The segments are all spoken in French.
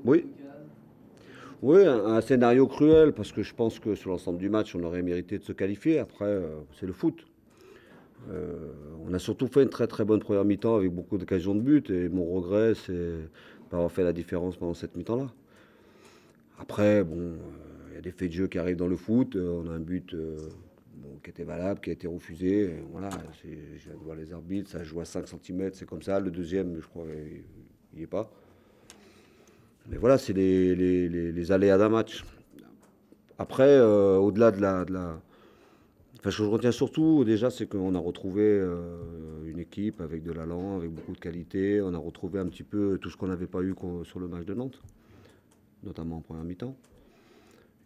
Oui, oui, un scénario cruel parce que je pense que sur l'ensemble du match, on aurait mérité de se qualifier. Après, c'est le foot. On a surtout fait une très très bonne première mi-temps avec beaucoup d'occasions de but et mon regret, c'est de pas avoir fait la différence pendant cette mi-temps-là. Après, bon, il y a des faits de jeu qui arrivent dans le foot. On a un but bon, qui était valable, qui a été refusé. Et voilà, je viens de voir les arbitres, ça joue à 5 centimètres, c'est comme ça. Le deuxième, je crois, il n'y est pas. Mais voilà, c'est les aléas d'un match. Après, au-delà de la. Enfin, ce que je retiens surtout, déjà, c'est qu'on a retrouvé une équipe avec de l'allant, avec beaucoup de qualité. On a retrouvé un petit peu tout ce qu'on n'avait pas eu sur le match de Nantes, notamment en première mi-temps.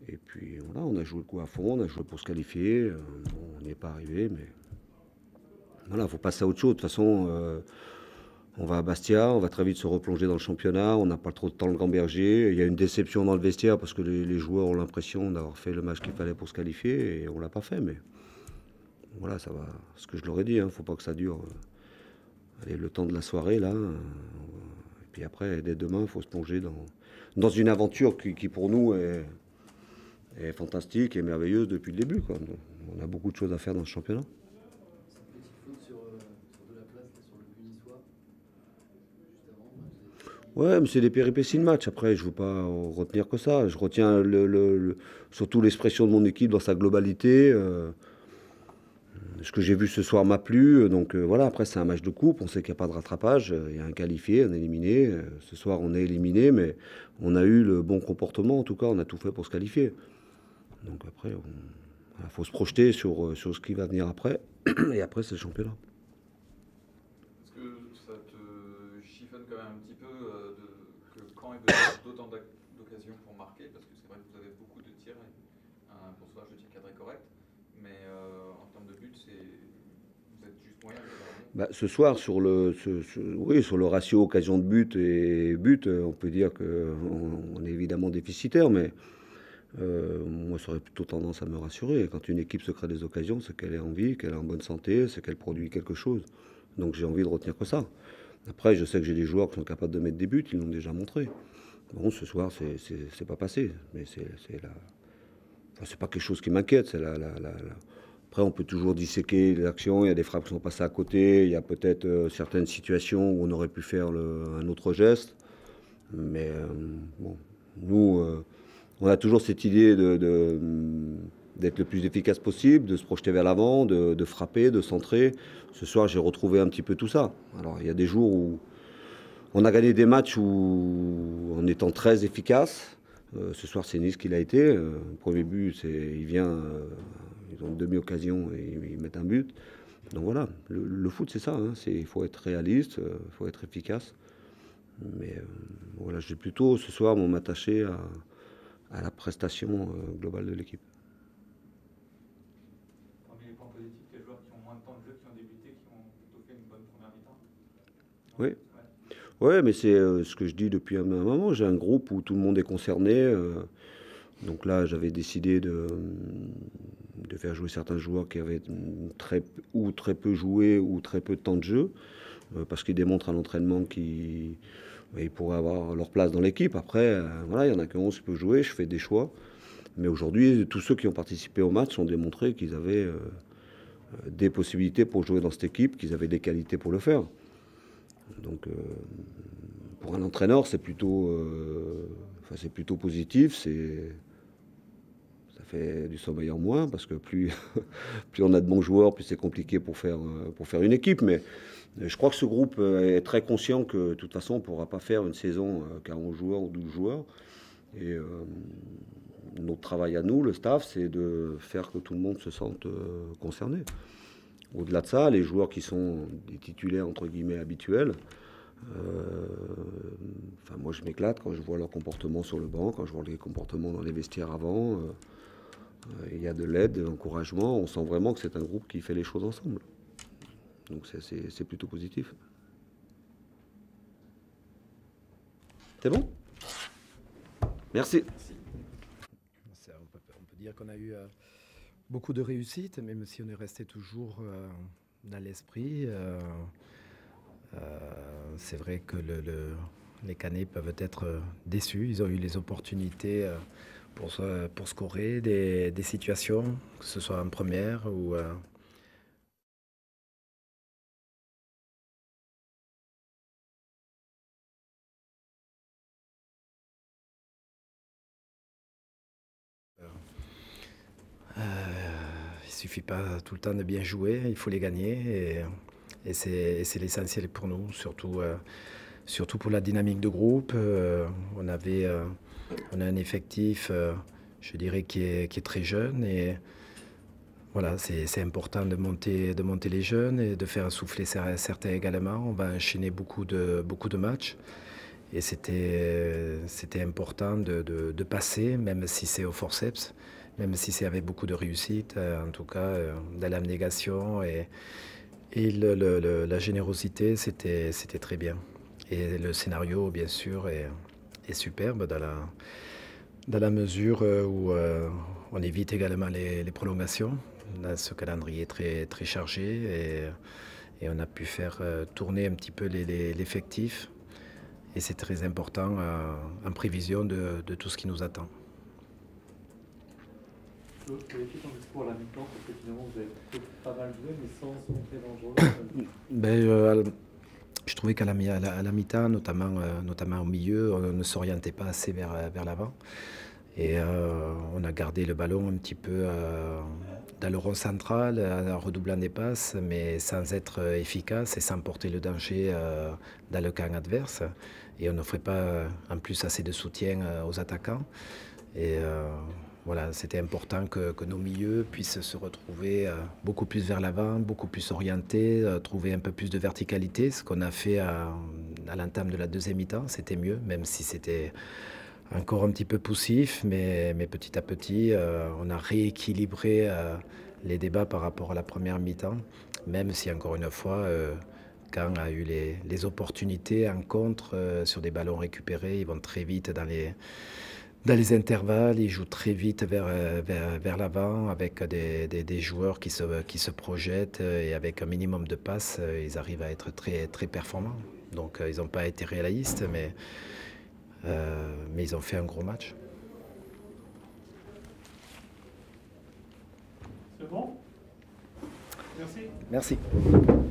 Et puis voilà, on a joué le coup à fond, on a joué pour se qualifier. Bon, on n'y est pas arrivé, mais voilà, il faut passer à autre chose. De toute façon, on va à Bastia, on va très vite se replonger dans le championnat. On n'a pas trop de temps le gamberger. Il y a une déception dans le vestiaire parce que les joueurs ont l'impression d'avoir fait le match qu'il fallait pour se qualifier et on l'a pas fait. Mais voilà, ça va. Ce que je leur ai dit, faut pas que ça dure. Allez, le temps de la soirée là. Et puis après, dès demain, il faut se plonger dans une aventure qui pour nous est fantastique et merveilleuse depuis le début, quoi. On a beaucoup de choses à faire dans ce championnat. Cette petite faute sur de la place là, sur le but niçois, juste avant, bah, vous avez fait. Ouais, mais c'est des péripéties de match. Après, je ne veux pas retenir que ça. Je retiens surtout l'expression de mon équipe dans sa globalité. Ce que j'ai vu ce soir m'a plu. Donc voilà, après, c'est un match de coupe. On sait qu'il n'y a pas de rattrapage. Il y a un qualifié, un éliminé. Ce soir, on est éliminé, mais on a eu le bon comportement. En tout cas, on a tout fait pour se qualifier. Donc après, il faut se projeter sur ce qui va venir après. Et après, c'est le championnat. Est-ce que ça te chiffonne quand même un petit peu que Caen ait besoin d'autant d'occasions pour marquer? Parce que c'est vrai que vous avez beaucoup de tirs, un pourcentage de tir cadré correct, mais en termes de but, vous êtes juste moyen de faire mieux. Bah, ce soir, oui, sur le ratio occasion de but, on peut dire qu'on est évidemment déficitaire, mais moi, ça aurait plutôt tendance à me rassurer. Quand une équipe se crée des occasions, c'est qu'elle est en vie, qu'elle est en bonne santé, c'est qu'elle produit quelque chose. Donc j'ai envie de retenir que ça. Après, je sais que j'ai des joueurs qui sont capables de mettre des buts, ils l'ont déjà montré. Bon, ce soir, c'est pas passé, mais enfin, c'est pas quelque chose qui m'inquiète. Après, on peut toujours disséquer l'action. Il y a des frappes qui sont passées à côté. Il y a peut-être certaines situations où on aurait pu faire un autre geste. Mais bon, nous, on a toujours cette idée d'être le plus efficace possible, de se projeter vers l'avant, de frapper, de centrer. Ce soir, j'ai retrouvé un petit peu tout ça. Alors, il y a des jours où on a gagné des matchs en étant très efficace. Ce soir, c'est Nice qui l'a été. Le premier but, il vient, ils ont une demi-occasion et ils mettent un but. Donc voilà, le foot, c'est ça. Il faut être réaliste, il faut être efficace. Mais voilà, je vais plutôt ce soir m'attacher à la prestation globale de l'équipe. Parmi les points positifs, les joueurs qui ont moins de temps de jeu, qui ont débuté, qui ont plutôt fait une bonne première mi-temps. Oui. Ouais, mais c'est ce que je dis depuis un moment. J'ai un groupe où tout le monde est concerné. Donc là, j'avais décidé de faire jouer certains joueurs qui avaient très peu joué ou très peu de temps de jeu, parce qu'ils démontrent à l'entraînement qu'ils ils pourraient avoir leur place dans l'équipe. Après, voilà, il y en a que 11 qui peuvent jouer, je fais des choix. Mais aujourd'hui, tous ceux qui ont participé au match ont démontré qu'ils avaient des possibilités pour jouer dans cette équipe, qu'ils avaient des qualités pour le faire. Donc, pour un entraîneur, c'est plutôt positif. Ça fait du sommeil en moins parce que plus, plus on a de bons joueurs, plus c'est compliqué pour faire une équipe. Mais je crois que ce groupe est très conscient que de toute façon, on ne pourra pas faire une saison qu'à 11 joueurs ou 12 joueurs. Et notre travail à nous, le staff, c'est de faire que tout le monde se sente concerné. Au-delà de ça, les joueurs qui sont des titulaires entre guillemets habituels, enfin moi je m'éclate quand je vois leur comportement sur le banc, quand je vois les comportements dans les vestiaires avant. Il y a de l'aide, de l'encouragement. On sent vraiment que c'est un groupe qui fait les choses ensemble. Donc c'est plutôt positif. C'est bon? Merci. On peut dire qu'on a eu beaucoup de réussite, même si on est resté toujours dans l'esprit. C'est vrai que Les Canets peuvent être déçus. Ils ont eu les opportunités pour scorer des situations, que ce soit en première ou... il suffit pas tout le temps de bien jouer, il faut les gagner et c'est l'essentiel pour nous, surtout pour la dynamique de groupe. On a un effectif, je dirais, qui est très jeune et voilà, c'est important de monter les jeunes et de faire souffler certains également. On va enchaîner beaucoup de matchs et c'était important de passer, même si c'est au forceps, même si c'est avec beaucoup de réussite, en tout cas de l'abnégation et la générosité, c'était très bien. Et le scénario, bien sûr, est superbe dans la mesure où on évite également les prolongations dans ce calendrier très, très chargé et on a pu faire tourner un petit peu l'effectif. Et c'est très important en prévision de tout ce qui nous attend. Claude, vous avez fait ton discours à la mi-temps parce que finalement vous avez pas mal joué mais sans se montrer dangereux. Je trouvais qu'à la mi-temps, notamment au milieu, on ne s'orientait pas assez vers l'avant. Et on a gardé le ballon un petit peu dans le rond central, en redoublant des passes, mais sans être efficace et sans porter le danger dans le camp adverse. Et on n'offrait pas en plus assez de soutien aux attaquants. Et voilà, c'était important que nos milieux puissent se retrouver beaucoup plus vers l'avant, beaucoup plus orientés, trouver un peu plus de verticalité. Ce qu'on a fait à l'entame de la deuxième mi-temps, c'était mieux, même si c'était encore un petit peu poussif, mais petit à petit, on a rééquilibré les débats par rapport à la première mi-temps, même si encore une fois, Caen a eu les opportunités en contre sur des ballons récupérés, ils vont très vite dans les intervalles, ils jouent très vite vers l'avant avec des joueurs qui se projettent et avec un minimum de passes, ils arrivent à être très, très performants. Donc ils n'ont pas été réalistes, mais ils ont fait un gros match. C'est bon? Merci. Merci.